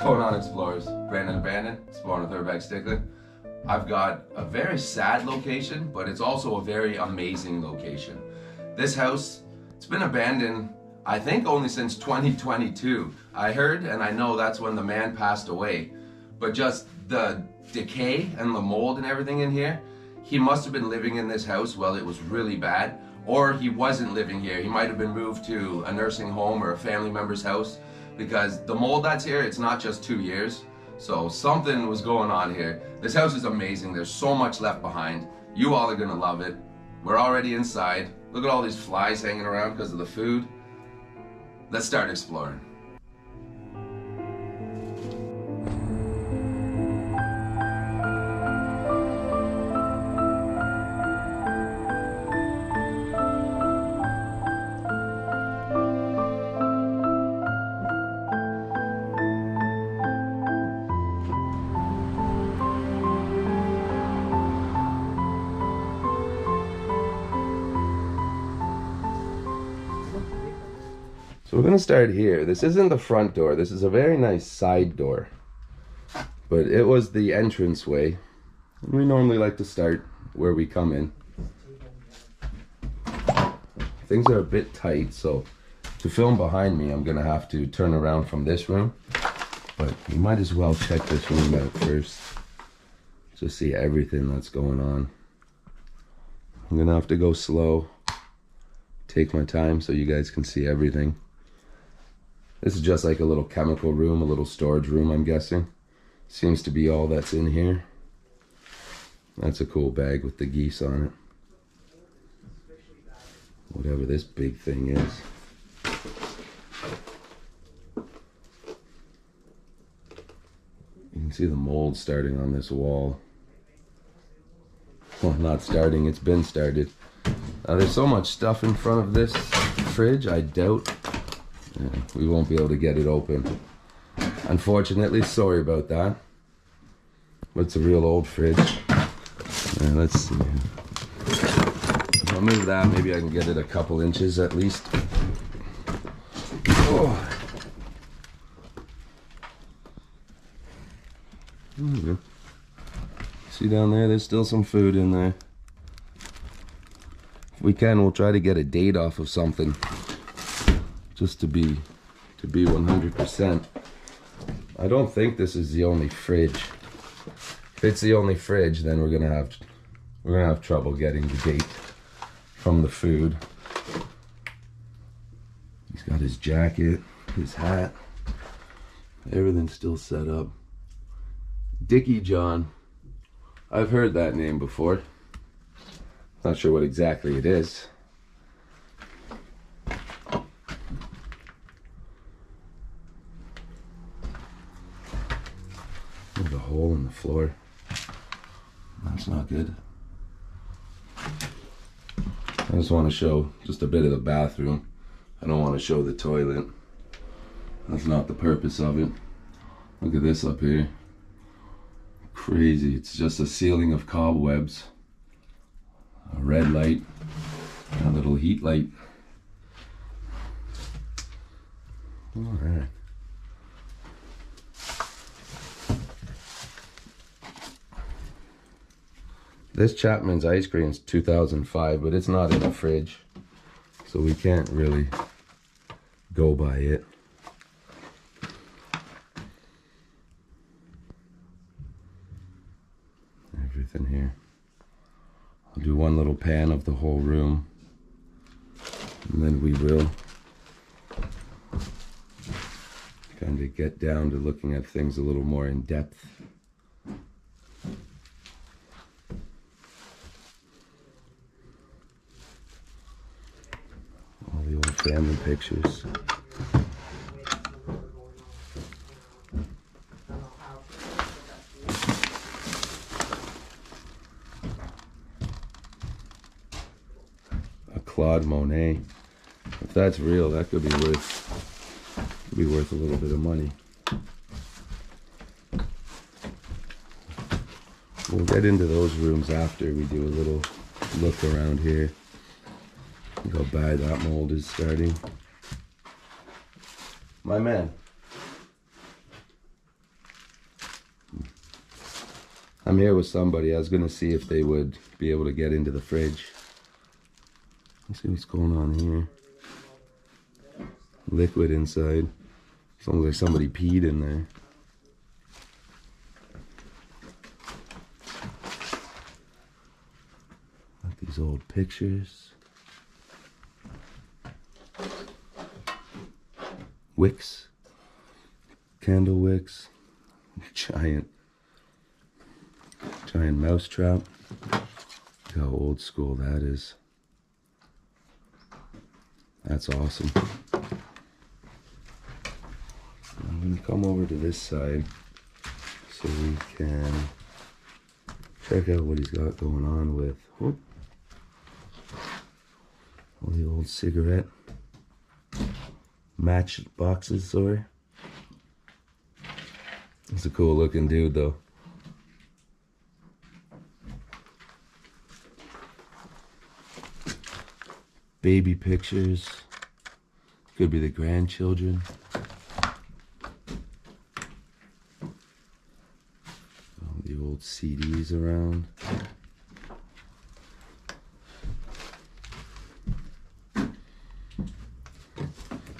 going on, explorers? Brandon and Brandon, exploring with urbex Bstickland. I've got a very sad location, but it's also a very amazing location. This house, it's been abandoned, I think only since 2022. I heard and I know that's when the man passed away, but just the decay and the mold and everything in here, he must have been living in this house while it was really bad, or he wasn't living here. He might have been moved to a nursing home or a family member's house, because the mold that's here, it's not just 2 years. So something was going on here. This house is amazing. There's so much left behind. You all are gonna love it. We're already inside. Look at all these flies hanging around because of the food. Let's start exploring. So we're gonna start here. This isn't the front door. This is a very nice side door, but it was the entranceway. We normally like to start where we come in. Things are a bit tight, so to film behind me, I'm gonna have to turn around from this room, but we might as well check this room out first, just see everything that's going on. I'm gonna have to go slow, take my time so you guys can see everything. This is just like a little chemical room, a little storage room, I'm guessing. Seems to be all that's in here. That's a cool bag with the geese on it. Whatever this big thing is. You can see the mold starting on this wall. Well, not starting, it's been started. There's so much stuff in front of this fridge, I doubt we won't be able to get it open. Unfortunately, sorry about that. But it's a real old fridge. Let's see. If I move that, maybe I can get it a couple inches at least. Oh. See down there, there's still some food in there. If we can, we'll try to get a date off of something, just to be 100%. I don't think this is the only fridge. If it's the only fridge, then we're gonna have trouble getting the date from the food. He's got his jacket, his hat, everything's still set up. Dickie John. I've heard that name before. Not sure what exactly it is. There's a hole in the floor. That's not good. I just want to show just a bit of the bathroom. I don't want to show the toilet. That's not the purpose of it. Look at this up here. Crazy. It's just a ceiling of cobwebs. A red light. And a little heat light. Alright. This Chapman's ice cream is 2005, but it's not in the fridge, so we can't really go by it. Everything here. I'll do one little pan of the whole room, and then we will kind of get down to looking at things a little more in depth. All the old family pictures. A Claude Monet. If that's real, that could be worth a little bit of money. We'll get into those rooms after we do a little look around here. Look how bad that mold is starting. My man. I'm here with somebody. I was gonna see if they would be able to get into the fridge. Let's see what's going on here. Liquid inside. Sounds like somebody peed in there. Like these old pictures. Wicks. Candle wicks. Giant mouse trap. Look how old school that is. That's awesome. I'm going to come over to this side so we can check out what he's got going on with all the old cigarette match boxes, sorry. He's a cool looking dude though. Baby pictures. Could be the grandchildren. All the old CDs around.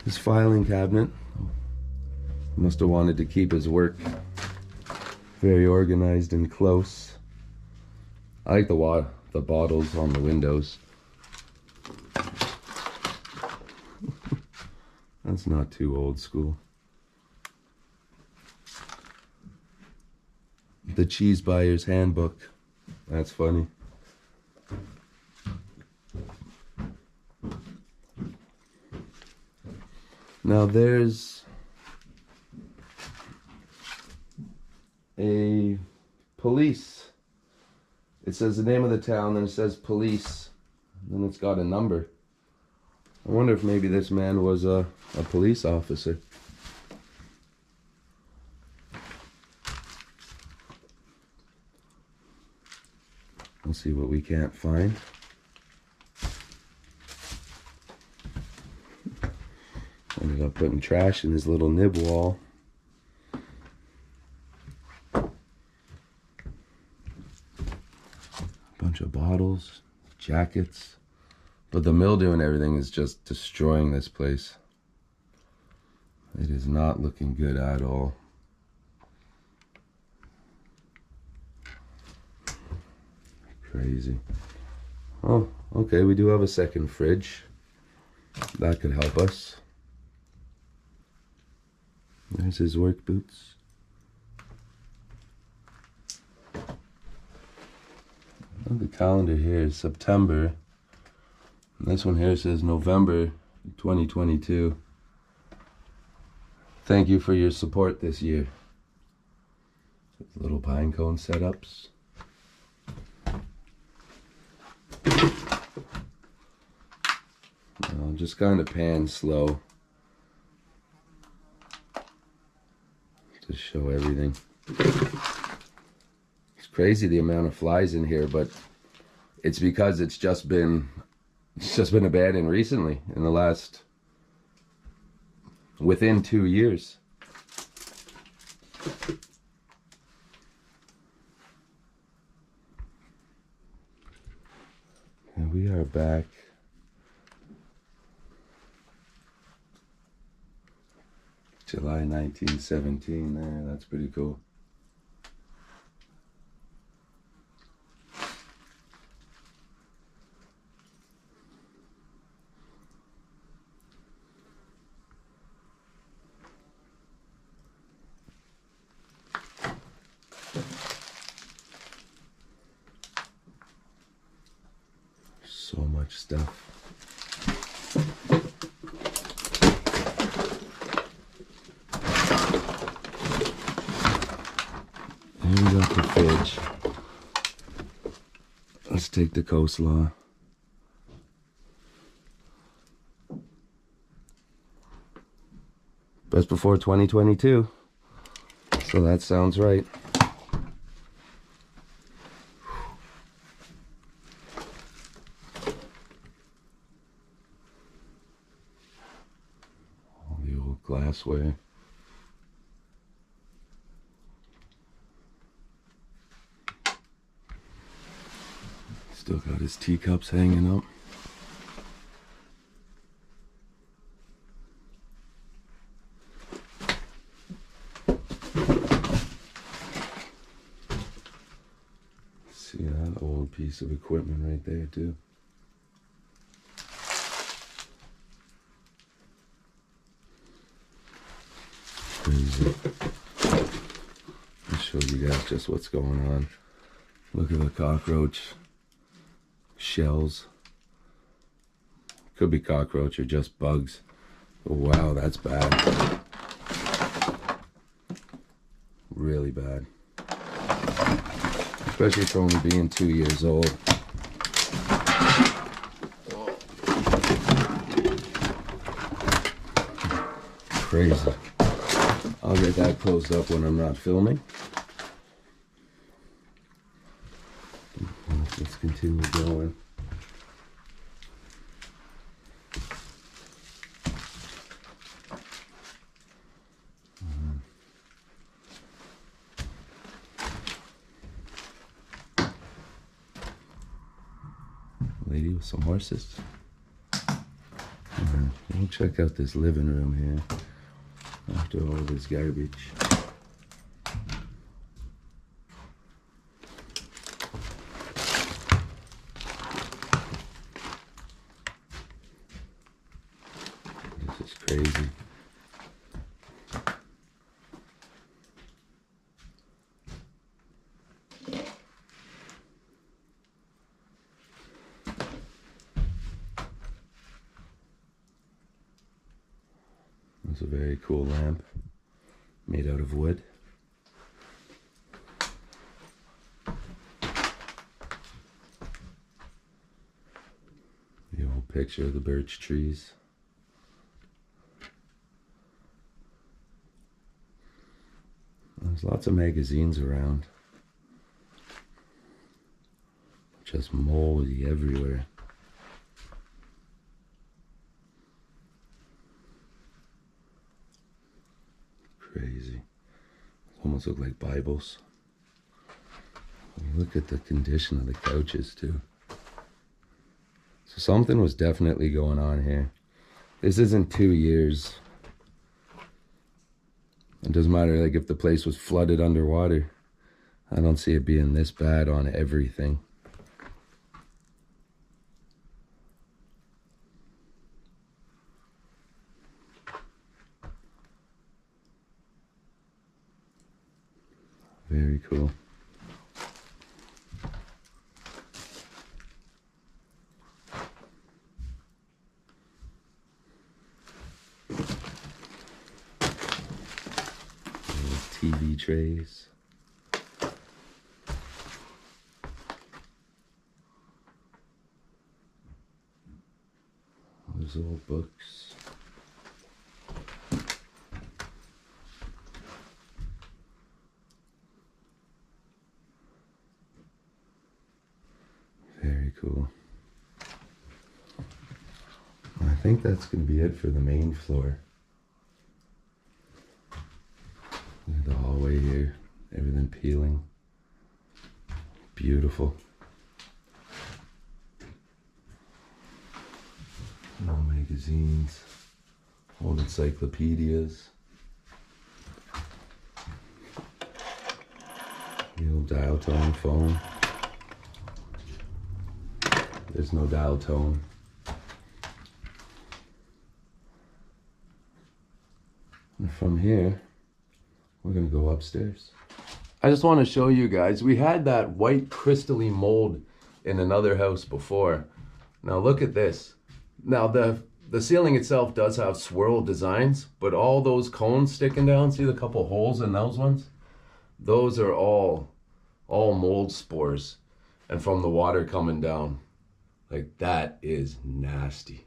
His filing cabinet. Must have wanted to keep his work very organized and close. I like the bottles on the windows. That's not too old school. The Cheese Buyer's Handbook. That's funny. Now there's a police. It says the name of the town, then it says police, and then it's got a number. I wonder if maybe this man was a police officer. We'll see what we can't find. Ended up putting trash in his little nib wall. Bunch of bottles, jackets. But the mildew and everything is just destroying this place. It is not looking good at all. Crazy. Oh, okay, we do have a second fridge. That could help us. There's his work boots. The calendar here is September. This one here says November 2022. Thank you for your support this year. Little pine cone setups. I'll just kind of pan slow to show everything. It's crazy the amount of flies in here, but it's because it's just been abandoned recently, in the last, within 2 years. And we are back. July 1917 there, that's pretty cool. So much stuff. Here we got the fridge. Let's take the coleslaw. Best before 2022. So that sounds right. Glassware. Still got his teacups hanging up. See that old piece of equipment right there too. Crazy. I'll show you guys just what's going on. Look at the cockroach shells. Could be cockroach or just bugs. Oh, wow, that's bad. Really bad. Especially for only being 2 years old. Crazy. I'll get that closed up when I'm not filming. Let's continue going. Lady with some horses. We'll check out this living room here after all this garbage. This is crazy. It's a very cool lamp made out of wood. The old picture of the birch trees. There's lots of magazines around. Just moldy everywhere. Crazy. Almost look like Bibles. Look at the condition of the couches too. So something was definitely going on here. This isn't 2 years. It doesn't matter like if the place was flooded underwater. I don't see it being this bad on everything. Very cool. TV trays. Those old books. Very cool. I think that's going to be it for the main floor. Look at the hallway here, everything peeling. Beautiful. No magazines, old encyclopedias. The old dial tone phone. There's no dial tone. And from here, we're gonna go upstairs. I just want to show you guys, we had that white crystally mold in another house before. Now look at this. Now the ceiling itself does have swirl designs, but all those cones sticking down, see the couple holes in those ones? Those are all mold spores, and from the water coming down. Like, that is nasty.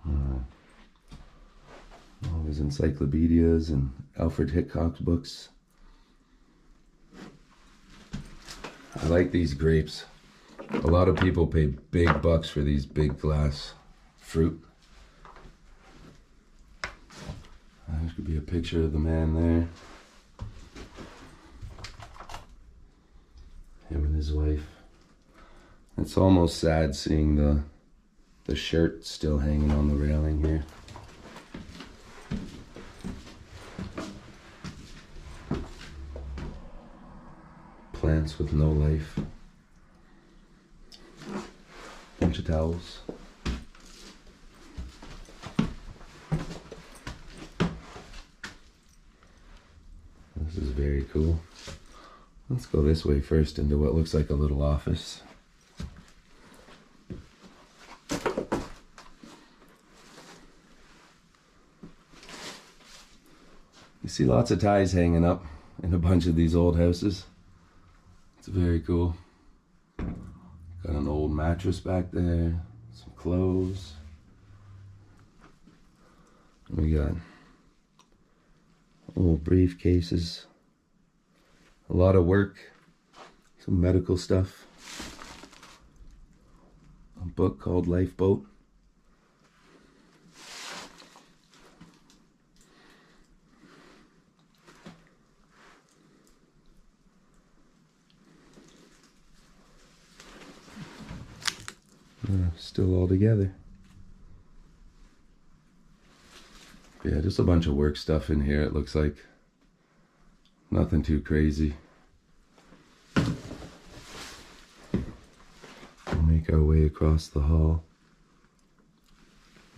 All these encyclopedias and Alfred Hitchcock's books. I like these grapes. A lot of people pay big bucks for these big glass fruit. There could be a picture of the man there. Him and his wife. It's almost sad seeing the shirt still hanging on the railing here. Plants with no life. Bunch of towels. This is very cool. Let's go this way first into what looks like a little office. You see lots of ties hanging up in a bunch of these old houses. It's very cool. Got an old mattress back there, some clothes. We got old briefcases. A lot of work, some medical stuff. A book called Lifeboat. Still all together. Yeah, just a bunch of work stuff in here, it looks like. Nothing too crazy. We'll make our way across the hall.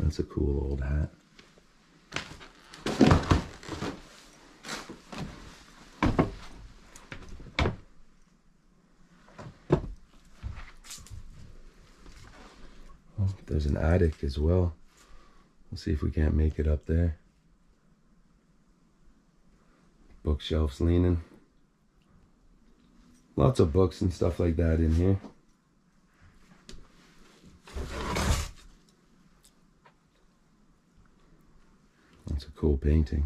That's a cool old hat. Oh, there's an attic as well. We'll see if we can't make it up there. Bookshelves leaning. Lots of books and stuff like that in here. That's a cool painting.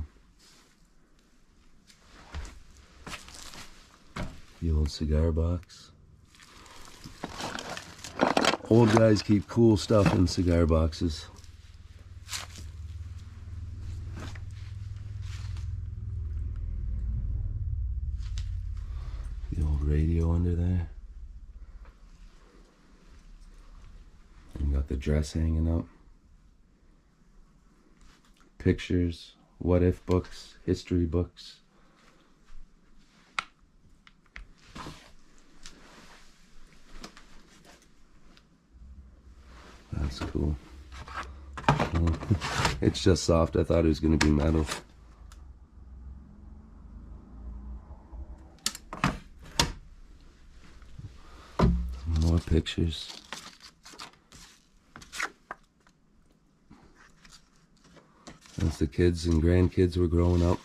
The old cigar box. Old guys keep cool stuff in cigar boxes. The old radio under there. And got the dress hanging up. Pictures, what if books, history books. That's cool. It's just soft. I thought it was going to be metal. More pictures. As the kids and grandkids were growing up.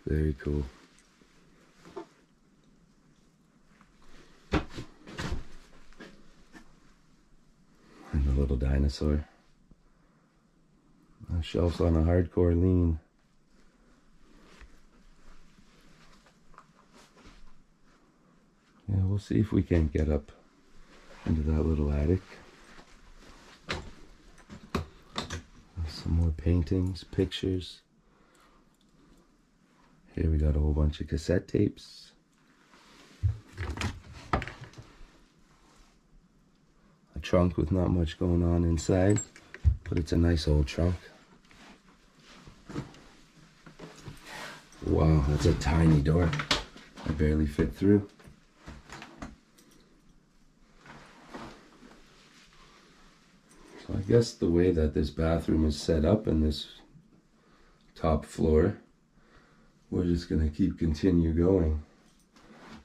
Very cool. And a little dinosaur. Shelves on a hardcore lean. Yeah, we'll see if we can't get up into that little attic. Some more paintings, pictures. Here we got a whole bunch of cassette tapes. A trunk with not much going on inside, but it's a nice old trunk. Wow, that's a tiny door. I barely fit through. So I guess the way that this bathroom is set up in this top floor, we're just gonna continue going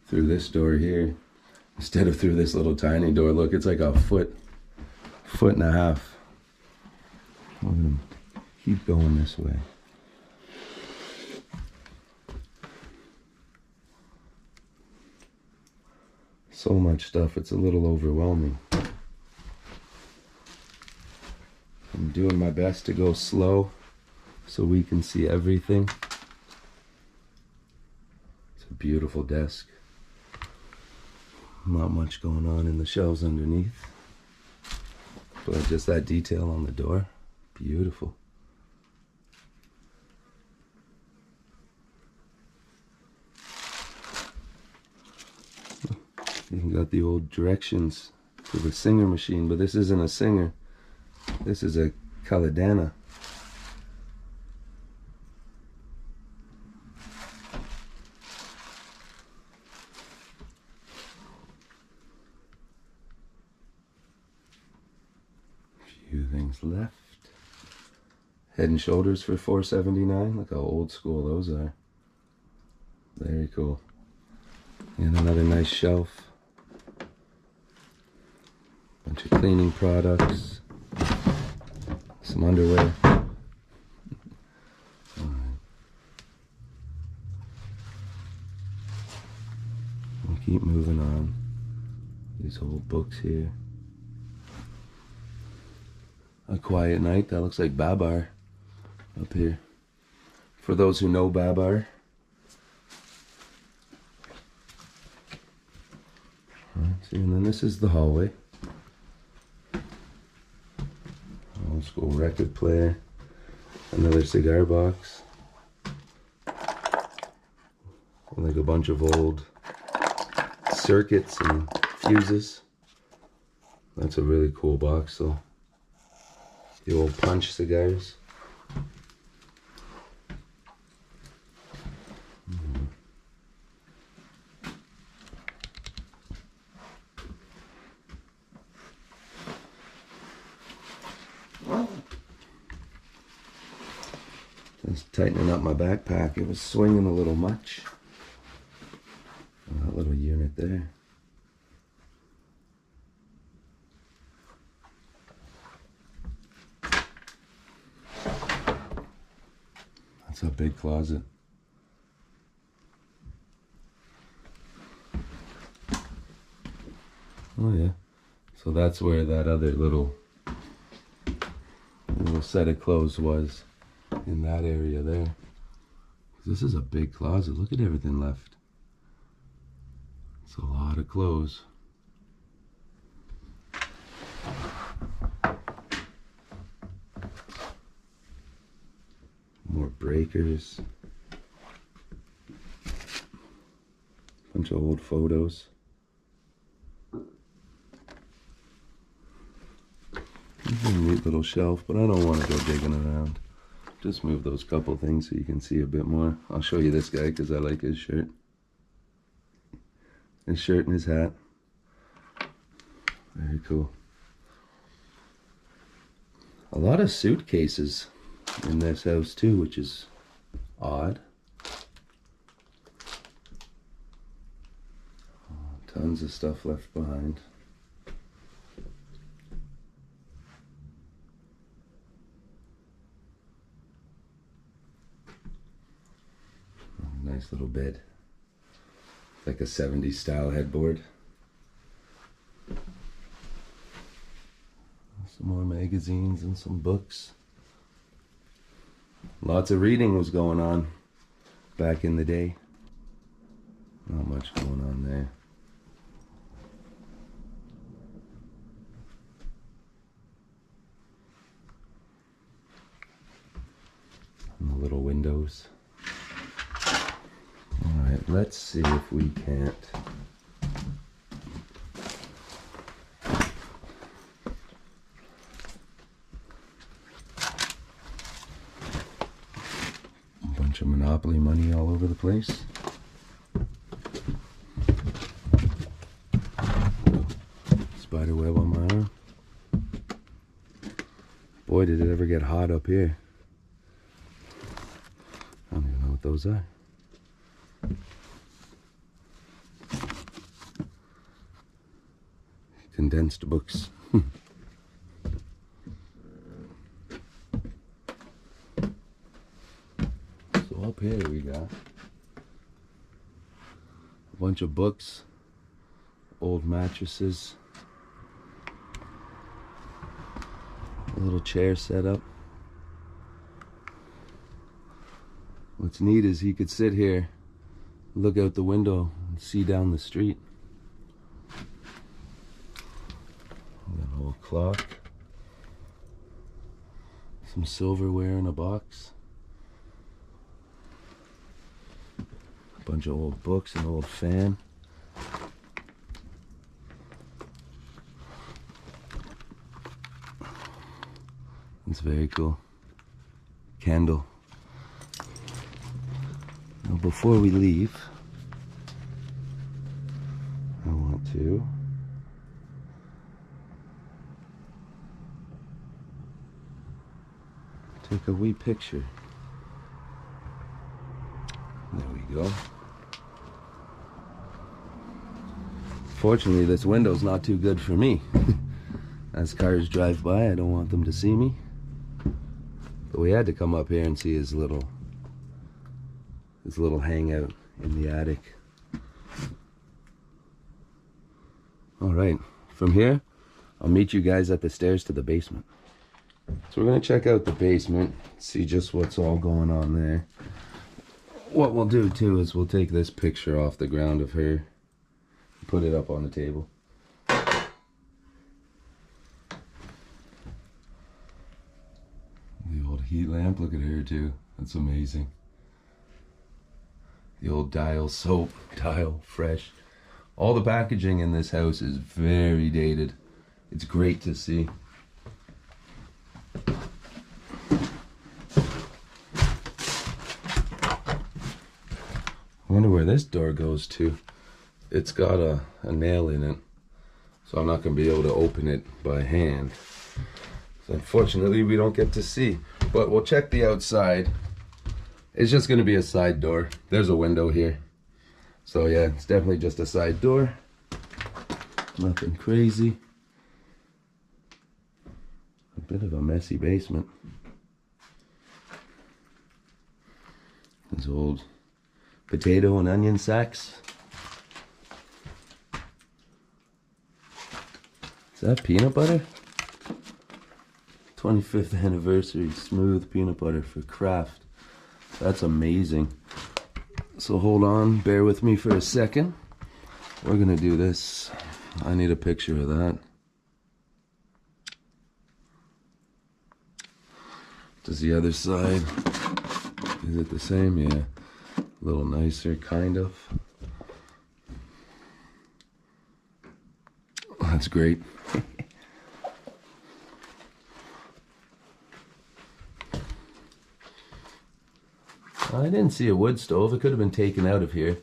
through this door here instead of through this little tiny door. Look, it's like a foot and a half. We're gonna keep going this way. So much stuff, it's a little overwhelming. I'm doing my best to go slow so we can see everything. It's a beautiful desk. Not much going on in the shelves underneath, but just that detail on the door, beautiful. Even You got the old directions to the Singer machine, but this isn't a Singer. This is a Caladana. Few things left. Head and Shoulders for $4.79. Look how old school those are. Very cool. And another nice shelf. Bunch of cleaning products. Some underwear. Alright. We'll keep moving on. These old books here. A Quiet Night. That looks like Babar up here. For those who know Babar. See, and then this is the hallway. Old school record player. Another cigar box. Like a bunch of old circuits and fuses. That's a really cool box though. The old Punch cigars. Just tightening up my backpack. It was swinging a little much. That little unit there. That's a big closet. Oh yeah. So that's where that other little set of clothes was, in that area there. This is a big closet. Look at everything left. It's a lot of clothes. More breakers. Bunch of old photos. A neat little shelf, but I don't want to go digging around. Just move those couple things so you can see a bit more. I'll show you this guy because I like his shirt. His shirt and his hat. Very cool. A lot of suitcases in this house too, which is odd. Tons of stuff left behind. Nice little bed. Like a 70s style headboard. Some more magazines and some books. Lots of reading was going on back in the day. Not much going on there. And the little windows. Alright, let's see if we can't a bunch of Monopoly money all over the place. Spider web on my arm. Boy, did it ever get hot up here. I don't even know what those are. Condensed books. So up here we got a bunch of books, old mattresses, a little chair set up. What's neat is he could sit here, look out the window and see down the street. Got a whole clock. Some silverware in a box. A bunch of old books, an old fan. That's very cool. Candle. Now before we leave, I want to take a wee picture. There we go. Fortunately, this window's not too good for me. As cars drive by, I don't want them to see me. But we had to come up here and see his little hangout in the attic. All right, from here, I'll meet you guys at the stairs to the basement. So we're gonna check out the basement, see just what's all going on there. What we'll do too is we'll take this picture off the ground of her, put it up on the table. The old heat lamp, look at her too. That's amazing. The old Dial soap, Dial Fresh. All the packaging in this house is very dated. It's great to see. I wonder where this door goes to. It's got a nail in it, so I'm not going to be able to open it by hand. So unfortunately, we don't get to see. But we'll check the outside. It's just going to be a side door. There's a window here. So yeah, it's definitely just a side door. Nothing crazy. A bit of a messy basement. These old potato and onion sacks. Is that peanut butter? 25th anniversary smooth peanut butter for Kraft. That's amazing. So hold on, bear with me for a second. We're gonna do this. I need a picture of that. Does the other side, is it the same? Yeah, a little nicer, kind of. That's great. I didn't see a wood stove. It could have been taken out of here,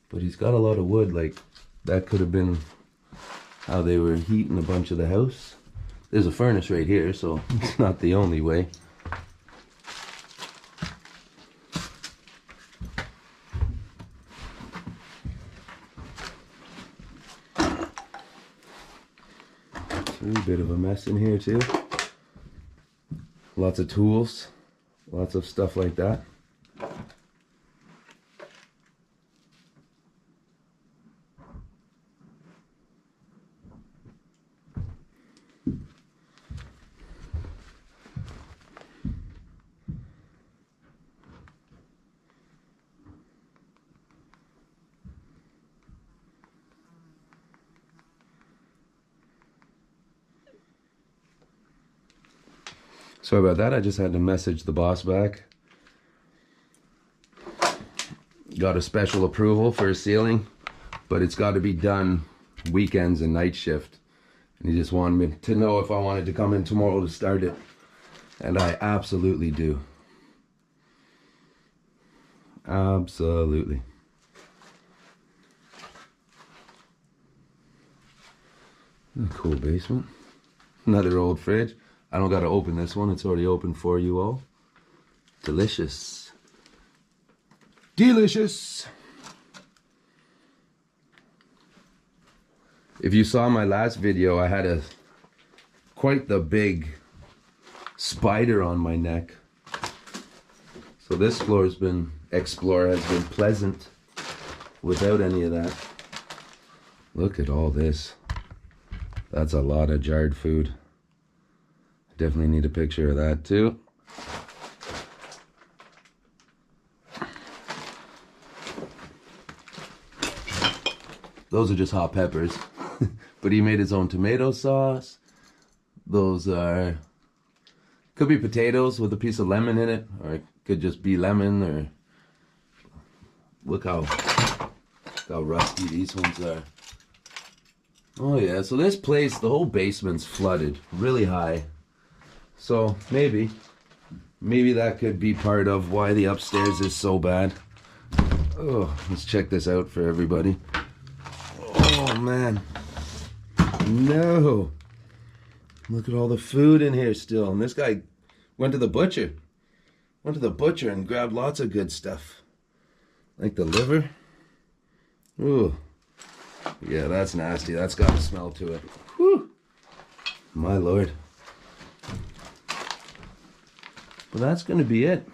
but he's got a lot of wood. Like, that could have been how they were heating a bunch of the house. There's a furnace right here, so it's not the only way. A bit of a mess in here too. Lots of tools, lots of stuff like that. Sorry about that, I just had to message the boss back. Got a special approval for a ceiling, but it's got to be done weekends and night shift. And he just wanted me to know if I wanted to come in tomorrow to start it. And I absolutely do. Absolutely. A cool basement. Another old fridge. I don't got to open this one. It's already open for you all. Delicious. Delicious. If you saw my last video, I had quite the big spider on my neck. So this floor has been pleasant without any of that. Look at all this. That's a lot of jarred food. Definitely need a picture of that too. Those are just hot peppers. But he made his own tomato sauce. Those are, could be potatoes with a piece of lemon in it, or it could just be lemon, or look how rusty these ones are. Oh yeah, so this place, the whole basement's flooded really high. So maybe that could be part of why the upstairs is so bad. Oh, let's check this out for everybody. Oh man, no. Look at all the food in here still. And this guy went to the butcher. And grabbed lots of good stuff. Like the liver. Ooh. Yeah, that's nasty. That's got a smell to it. Whew. My lord. Well, that's going to be it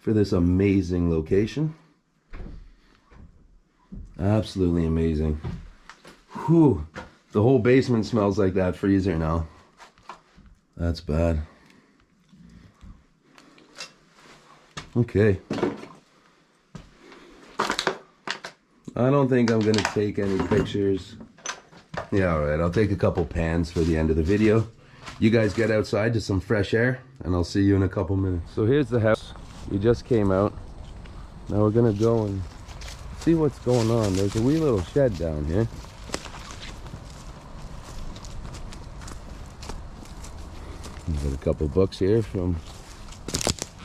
for this amazing location. Absolutely amazing. Whew. The whole basement smells like that freezer now. That's bad. Okay. I don't think I'm gonna take any pictures. Yeah, alright, I'll take a couple pans for the end of the video. You guys get outside to some fresh air, and I'll see you in a couple minutes. So here's the house. We just came out. Now we're gonna go and see what's going on. There's a wee little shed down here. Got a couple books here from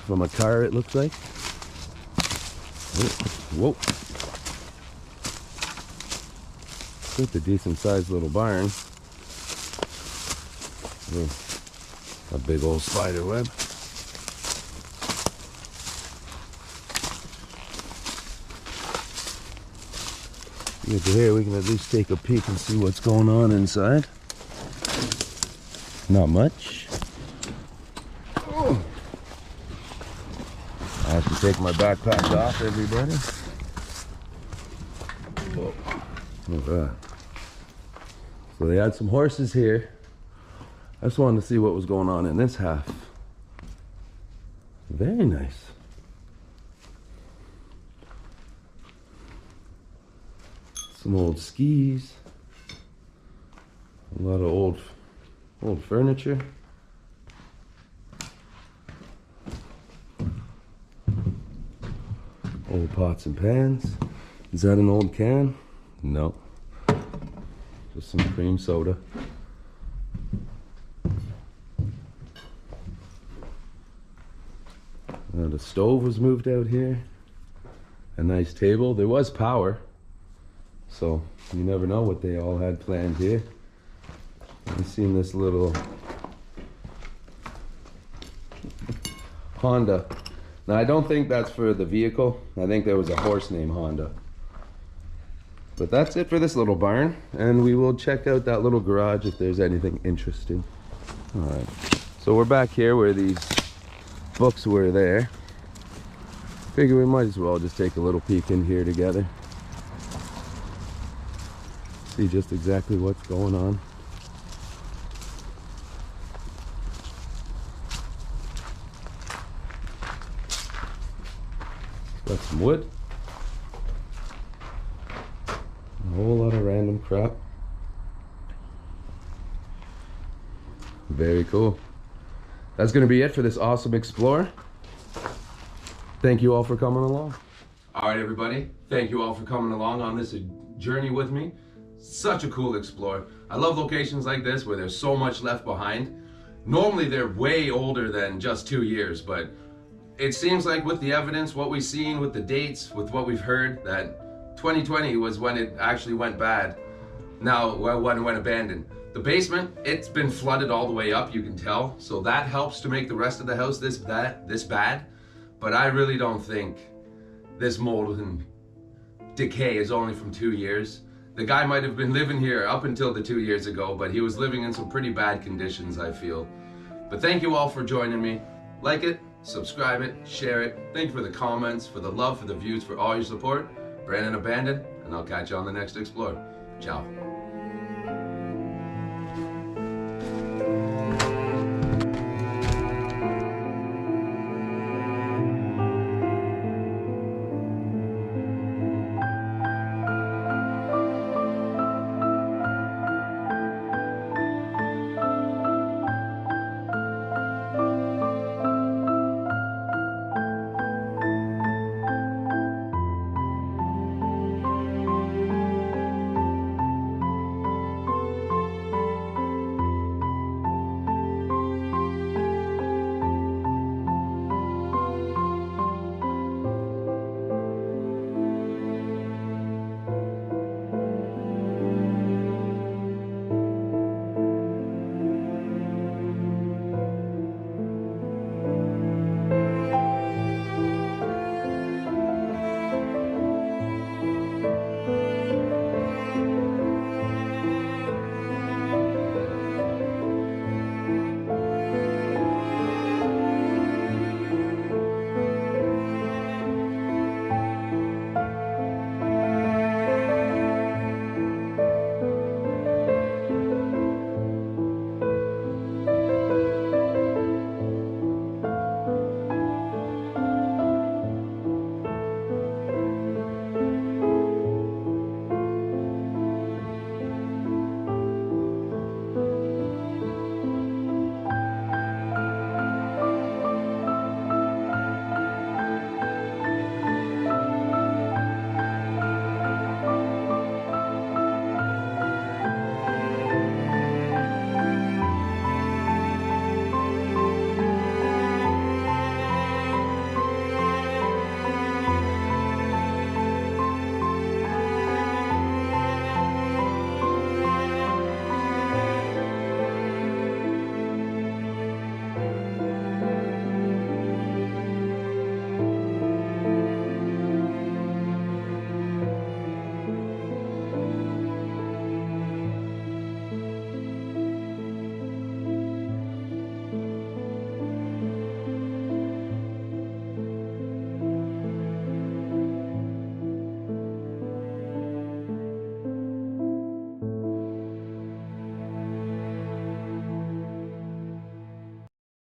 a car, it looks like. Whoa. It's a decent sized little barn. A big old spider web. Get to here, we can at least take a peek and see what's going on inside. Not much. Oh. I have to take my backpack off, everybody. Whoa. Alright. So they had some horses here. I just wanted to see what was going on in this half. Very nice. Some old skis. A lot of old furniture. Old pots and pans. Is that an old can? No. Just some cream soda. The stove was moved out here. A nice table. There was power, so you never know what they all had planned here. I've seen this little Honda. Now I don't think that's for the vehicle. I think there was a horse named Honda. But that's it for this little barn, and we will check out that little garage if there's anything interesting. All right, so we're back here where these books were there. Figure we might as well just take a little peek in here together. See just exactly what's going on. Got some wood. A whole lot of random crap. Very cool. That's going to be it for this awesome explore. Thank you all for coming along. All right, everybody. Thank you all for coming along on this journey with me. Such a cool explore. I love locations like this where there's so much left behind. Normally they're way older than just 2 years, but it seems like with the evidence, what we've seen, with the dates, with what we've heard, that 2020 was when it actually went bad. Now, when it went abandoned. The basement, it's been flooded all the way up, you can tell. So that helps to make the rest of the house this bad. But I really don't think this mold and decay is only from 2 years. The guy might have been living here up until the 2 years ago, but he was living in some pretty bad conditions, I feel. But thank you all for joining me. Like it, subscribe it, share it. Thank you for the comments, for the love, for the views, for all your support. Brandon Abandoned, and I'll catch you on the next Explore. Ciao.